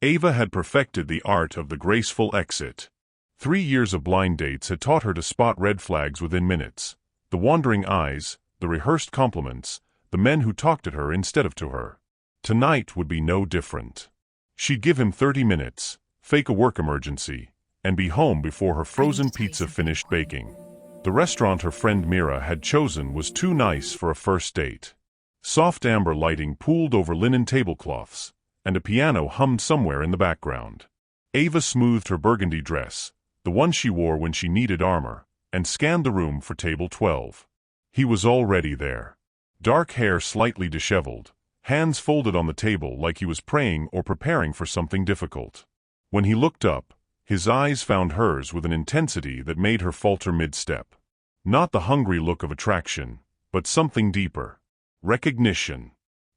Ava had perfected the art of the graceful exit. 3 years of blind dates had taught her to spot red flags within minutes. The wandering eyes, the rehearsed compliments, the men who talked at her instead of to her. Tonight would be no different. She'd give him 30 minutes, fake a work emergency, and be home before her frozen pizza finished baking. The restaurant her friend Mira had chosen was too nice for a first date. Soft amber lighting pooled over linen tablecloths, and a piano hummed somewhere in the background. Ava smoothed her burgundy dress, the one she wore when she needed armor, and scanned the room for table 12. He was already there. Dark hair slightly disheveled, hands folded on the table like he was praying or preparing for something difficult. When he looked up, his eyes found hers with an intensity that made her falter mid-step. Not the hungry look of attraction, but something deeper. Recognition.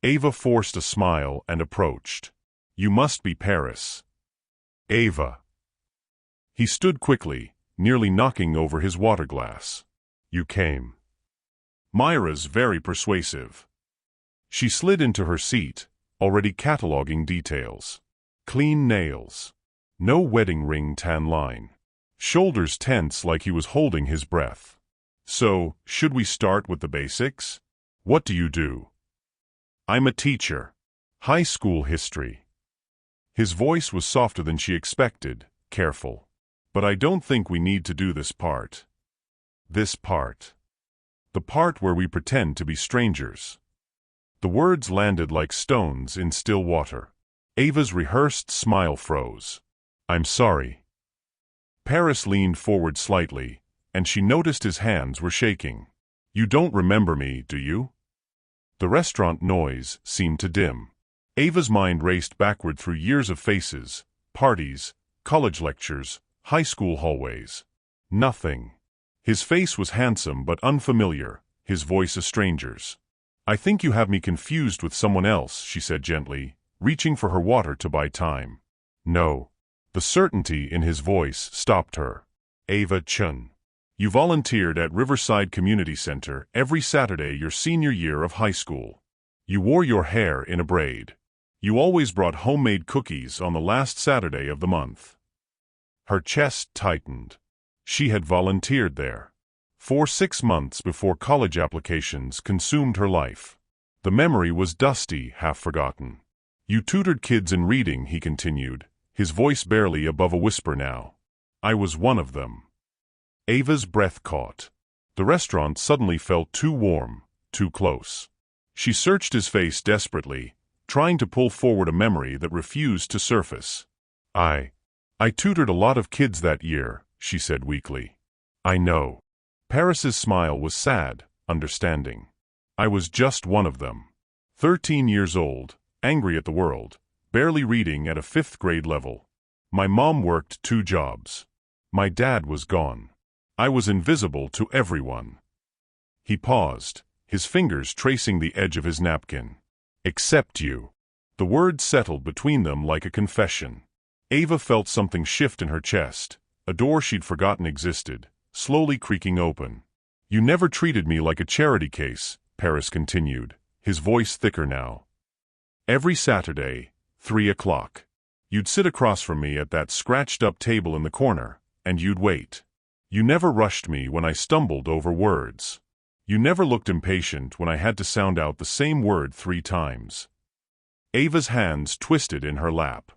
Ava forced a smile and approached. "You must be Paris." "Ava." He stood quickly, nearly knocking over his water glass. "You came." Myra's very persuasive. She slid into her seat, already cataloging details. Clean nails. No wedding ring tan line. Shoulders tense like he was holding his breath. "So, should we start with the basics? What do you do?" "I'm a teacher. High school history." His voice was softer than she expected, careful. "But I don't think we need to do this part." "This part." "The part where we pretend to be strangers." The words landed like stones in still water. Ava's rehearsed smile froze. "I'm sorry." Paris leaned forward slightly, and she noticed his hands were shaking. "You don't remember me, do you?" The restaurant noise seemed to dim. Ava's mind raced backward through years of faces, parties, college lectures, high school hallways. Nothing. His face was handsome but unfamiliar, his voice a stranger's. "I think you have me confused with someone else," she said gently, reaching for her water to buy time. "No." The certainty in his voice stopped her. "Ava Chun. You volunteered at Riverside Community Center every Saturday your senior year of high school. You wore your hair in a braid. You always brought homemade cookies on the last Saturday of the month." Her chest tightened. She had volunteered there. For 6 months before college applications consumed her life. The memory was dusty, half forgotten. "You tutored kids in reading," he continued, his voice barely above a whisper now. "I was one of them." Ava's breath caught. The restaurant suddenly felt too warm, too close. She searched his face desperately, trying to pull forward a memory that refused to surface. I tutored a lot of kids that year," she said weakly. "I know." Paris's smile was sad, understanding. "I was just one of them. 13 years old, angry at the world, barely reading at a 5th grade level. My mom worked 2 jobs. My dad was gone. I was invisible to everyone." He paused, his fingers tracing the edge of his napkin. "Except you." The words settled between them like a confession. Ava felt something shift in her chest, a door she'd forgotten existed, slowly creaking open. "You never treated me like a charity case," Paris continued, his voice thicker now. "Every Saturday, 3 o'clock. You'd sit across from me at that scratched-up table in the corner, and you'd wait. You never rushed me when I stumbled over words. You never looked impatient when I had to sound out the same word 3 times." Ava's hands twisted in her lap.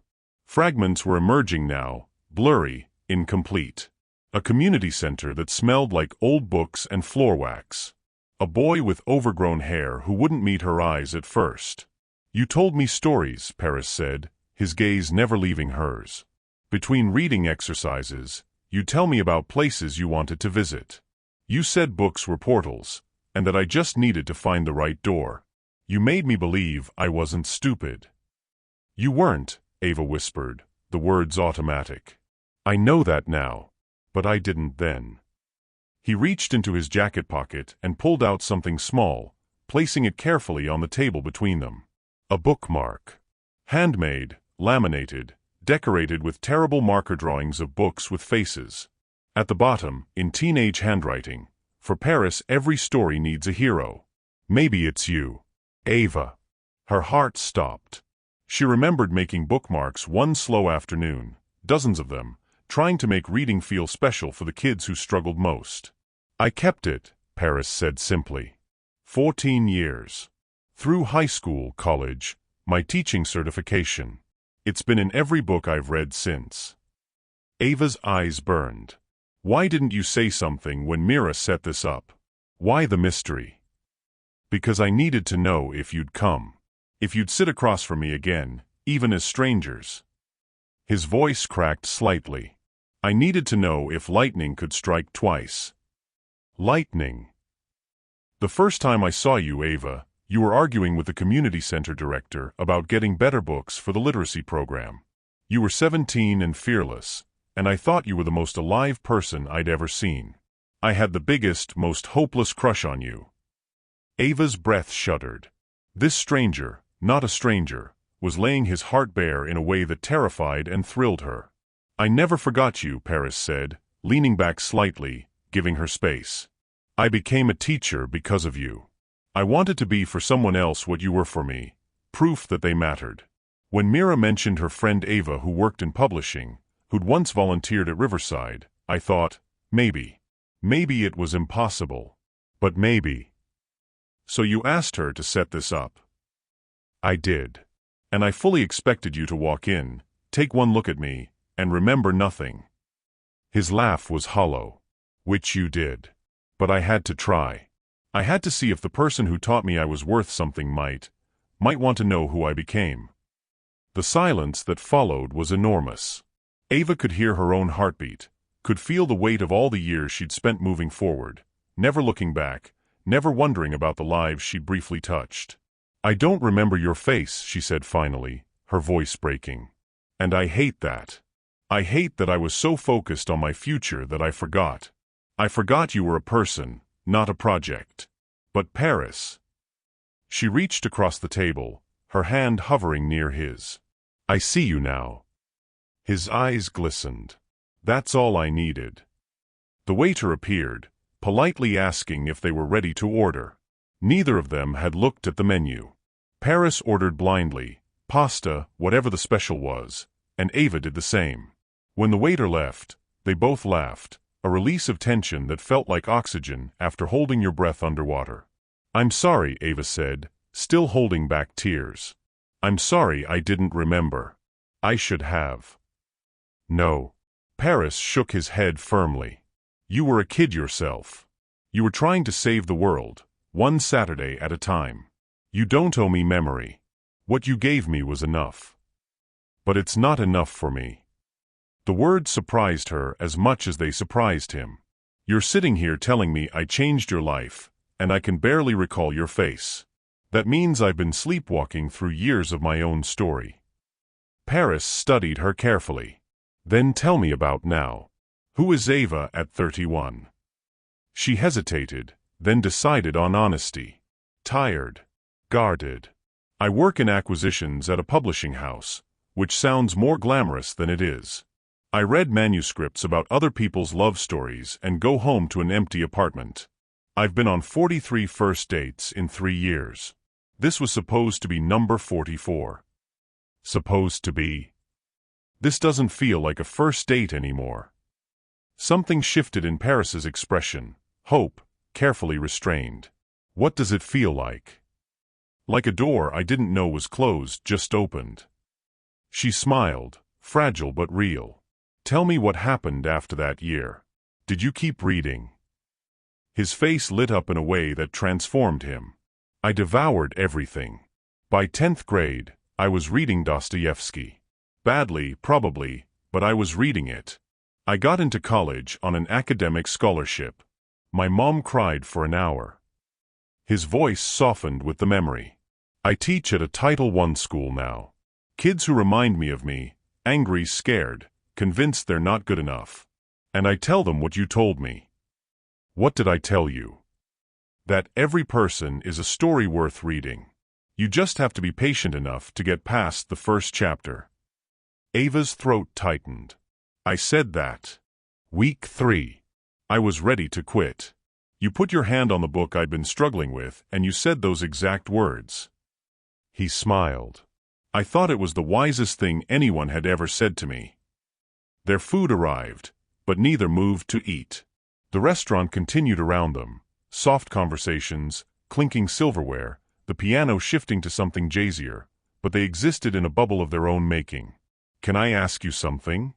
Fragments were emerging now, blurry, incomplete. A community center that smelled like old books and floor wax. A boy with overgrown hair who wouldn't meet her eyes at first. "You told me stories," Paris said, his gaze never leaving hers. "Between reading exercises, you'd tell me about places you wanted to visit. You said books were portals, and that I just needed to find the right door. You made me believe I wasn't stupid." "You weren't," Ava whispered, the words automatic. "I know that now, but I didn't then." He reached into his jacket pocket and pulled out something small, placing it carefully on the table between them. A bookmark. Handmade, laminated, decorated with terrible marker drawings of books with faces. At the bottom, in teenage handwriting, "For Paris every story needs a hero. Maybe it's you." "Ava." Her heart stopped. She remembered making bookmarks one slow afternoon, dozens of them, trying to make reading feel special for the kids who struggled most. I kept it, Paris said simply. 14 years. Through high school, college, my teaching certification. It's been in every book I've read since. Ava's eyes burned. Why didn't you say something when Mira set this up? Why the mystery? Because I needed to know if you'd come. If you'd sit across from me again, even as strangers. His voice cracked slightly. I needed to know if lightning could strike twice. Lightning. The first time I saw you, Ava, you were arguing with the community center director about getting better books for the literacy program. You were 17 and fearless, and I thought you were the most alive person I'd ever seen. I had the biggest, most hopeless crush on you. Ava's breath shuddered. This stranger, not a stranger, was laying his heart bare in a way that terrified and thrilled her. I never forgot you, Paris said, leaning back slightly, giving her space. I became a teacher because of you. I wanted to be for someone else what you were for me, proof that they mattered. When Mira mentioned her friend Ava who worked in publishing, who'd once volunteered at Riverside, I thought, maybe it was impossible. But maybe. So you asked her to set this up. I did. And I fully expected you to walk in, take one look at me, and remember nothing. His laugh was hollow. Which you did. But I had to try. I had to see if the person who taught me I was worth something might want to know who I became. The silence that followed was enormous. Ava could hear her own heartbeat, could feel the weight of all the years she'd spent moving forward, never looking back, never wondering about the lives she'd briefly touched. I don't remember your face, she said finally, her voice breaking. And I hate that. I hate that I was so focused on my future that I forgot. I forgot you were a person, not a project. But Paris. She reached across the table, her hand hovering near his. I see you now. His eyes glistened. That's all I needed. The waiter appeared, politely asking if they were ready to order. Neither of them had looked at the menu. Paris ordered blindly, pasta, whatever the special was, and Ava did the same. When the waiter left, they both laughed, a release of tension that felt like oxygen after holding your breath underwater. I'm sorry, Ava said, still holding back tears. I'm sorry I didn't remember. I should have. No. Paris shook his head firmly. You were a kid yourself. You were trying to save the world, one Saturday at a time. You don't owe me memory. What you gave me was enough. But it's not enough for me. The words surprised her as much as they surprised him. You're sitting here telling me I changed your life, and I can barely recall your face. That means I've been sleepwalking through years of my own story. Paris studied her carefully. Then tell me about now. Who is Ava at 31? She hesitated, then decided on honesty. Tired. Guarded. I work in acquisitions at a publishing house, which sounds more glamorous than it is. I read manuscripts about other people's love stories and go home to an empty apartment. I've been on 43 first dates in 3 years. This was supposed to be number 44. Supposed to be. This doesn't feel like a first date anymore. Something shifted in Paris's expression, hope, carefully restrained. What does it feel like? Like a door I didn't know was closed just opened. She smiled, fragile but real. Tell me what happened after that year. Did you keep reading? His face lit up in a way that transformed him. I devoured everything. By 10th grade, I was reading Dostoevsky. Badly, probably, but I was reading it. I got into college on an academic scholarship. My mom cried for an hour. His voice softened with the memory. I teach at a Title I school now. Kids who remind me of me, angry, scared, convinced they're not good enough. And I tell them what you told me. What did I tell you? That every person is a story worth reading. You just have to be patient enough to get past the first chapter. Ava's throat tightened. I said that. Week 3. I was ready to quit. You put your hand on the book I'd been struggling with, and you said those exact words. He smiled. I thought it was the wisest thing anyone had ever said to me. Their food arrived, but neither moved to eat. The restaurant continued around them, soft conversations, clinking silverware, the piano shifting to something jazzier, but they existed in a bubble of their own making. "Can I ask you something?"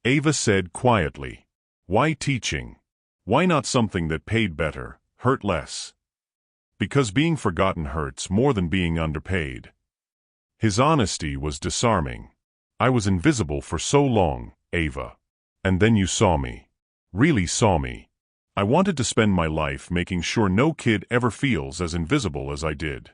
Ava said quietly. "Why teaching? Why not something that paid better, hurt less?" "Because being forgotten hurts more than being underpaid." His honesty was disarming. "I was invisible for so long, Ava. And then you saw me. Really saw me. I wanted to spend my life making sure no kid ever feels as invisible as I did."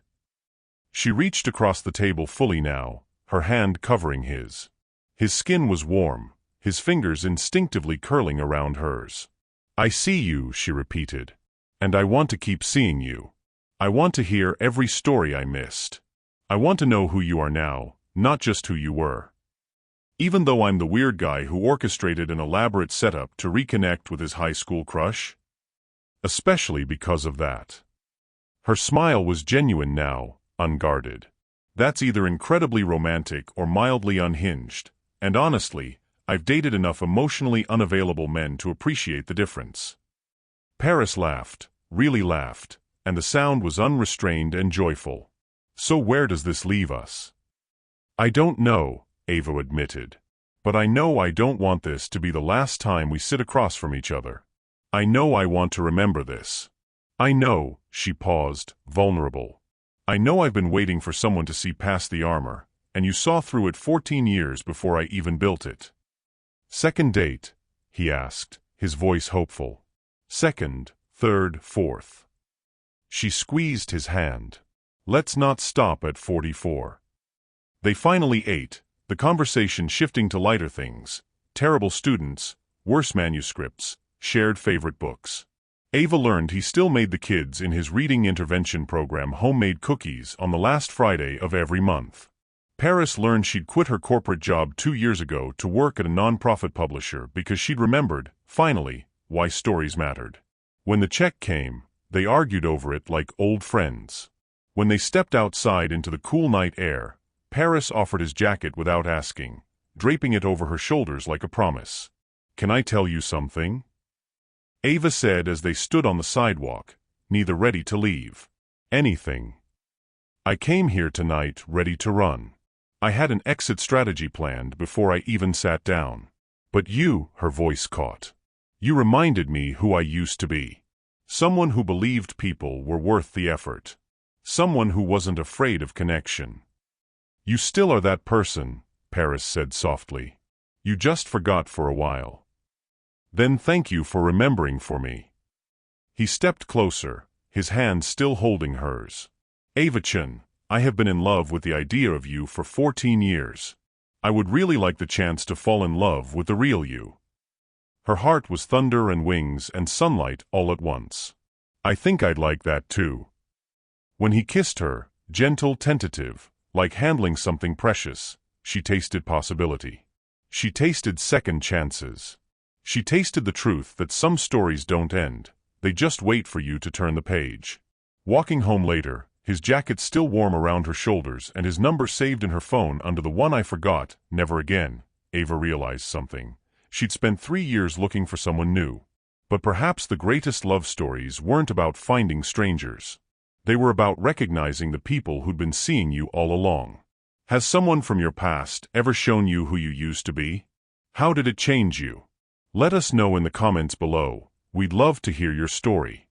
She reached across the table fully now, her hand covering his. His skin was warm, his fingers instinctively curling around hers. "I see you," she repeated. "And I want to keep seeing you. I want to hear every story I missed. I want to know who you are now, not just who you were. Even though I'm the weird guy who orchestrated an elaborate setup to reconnect with his high school crush. Especially because of that." Her smile was genuine now, unguarded. "That's either incredibly romantic or mildly unhinged, and honestly, I've dated enough emotionally unavailable men to appreciate the difference." Paris laughed, really laughed, and the sound was unrestrained and joyful. "So where does this leave us?" "I don't know," Ava admitted. "But I know I don't want this to be the last time we sit across from each other. I know I want to remember this. I know," she paused, vulnerable. "I know I've been waiting for someone to see past the armor, and you saw through it 14 years before I even built it." "Second date?" he asked, his voice hopeful. "Second, third, fourth." She squeezed his hand. "Let's not stop at 44. They finally ate, the conversation shifting to lighter things: terrible students, worse manuscripts, shared favorite books. Ava learned he still made the kids in his reading intervention program homemade cookies on the last Friday of every month. Paris learned she'd quit her corporate job 2 years ago to work at a non-profit publisher because she'd remembered, finally, why stories mattered. When the check came, they argued over it like old friends. When they stepped outside into the cool night air, Paris offered his jacket without asking, draping it over her shoulders like a promise. "Can I tell you something?" Ava said as they stood on the sidewalk, neither ready to leave. "Anything. I came here tonight ready to run. I had an exit strategy planned before I even sat down. But you," her voice caught. "You reminded me who I used to be. Someone who believed people were worth the effort. Someone who wasn't afraid of connection." "You still are that person," Paris said softly. "You just forgot for a while. Then thank you for remembering for me." He stepped closer, his hand still holding hers. "Ava-chan, I have been in love with the idea of you for 14 years. I would really like the chance to fall in love with the real you." Her heart was thunder and wings and sunlight all at once. "I think I'd like that too." When he kissed her, gentle, tentative, like handling something precious, she tasted possibility. She tasted second chances. She tasted the truth that some stories don't end, they just wait for you to turn the page. Walking home later, his jacket still warm around her shoulders and his number saved in her phone under the one I forgot, never again, Ava realized something. She'd spent 3 years looking for someone new. But perhaps the greatest love stories weren't about finding strangers. They were about recognizing the people who'd been seeing you all along. Has someone from your past ever shown you who you used to be? How did it change you? Let us know in the comments below. We'd love to hear your story.